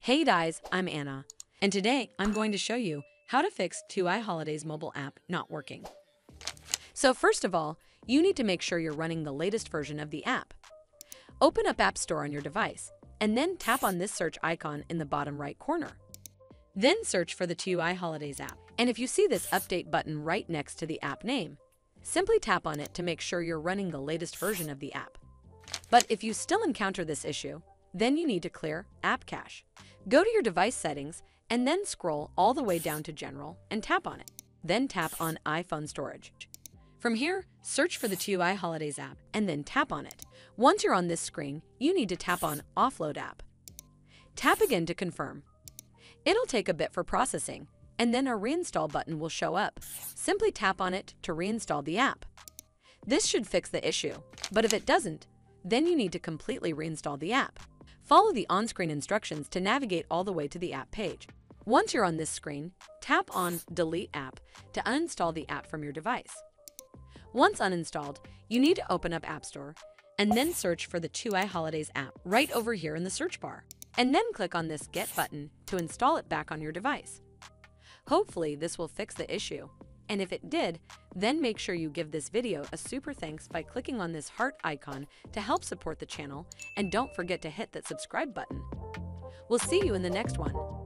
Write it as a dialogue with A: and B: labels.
A: Hey guys, I'm Anna, and today I'm going to show you how to fix TUI Holidays mobile app not working. So first of all, you need to make sure you're running the latest version of the app. Open up App Store on your device, and then tap on this search icon in the bottom right corner. Then search for the TUI Holidays app, and if you see this update button right next to the app name, simply tap on it to make sure you're running the latest version of the app. But if you still encounter this issue, then you need to clear App Cache. Go to your device settings and then scroll all the way down to General and tap on it. Then tap on iPhone Storage. From here, search for the TUI Holidays app and then tap on it. Once you're on this screen, you need to tap on Offload App. Tap again to confirm. It'll take a bit for processing, and then a Reinstall button will show up. Simply tap on it to reinstall the app. This should fix the issue, but if it doesn't, then you need to completely reinstall the app. Follow the on-screen instructions to navigate all the way to the app page. Once you're on this screen, tap on Delete App to uninstall the app from your device. Once uninstalled, you need to open up App Store and then search for the TUI Holidays app right over here in the search bar, and then click on this Get button to install it back on your device. Hopefully this will fix the issue, and if it did, then make sure you give this video a super thanks by clicking on this heart icon to help support the channel, and don't forget to hit that subscribe button. We'll see you in the next one.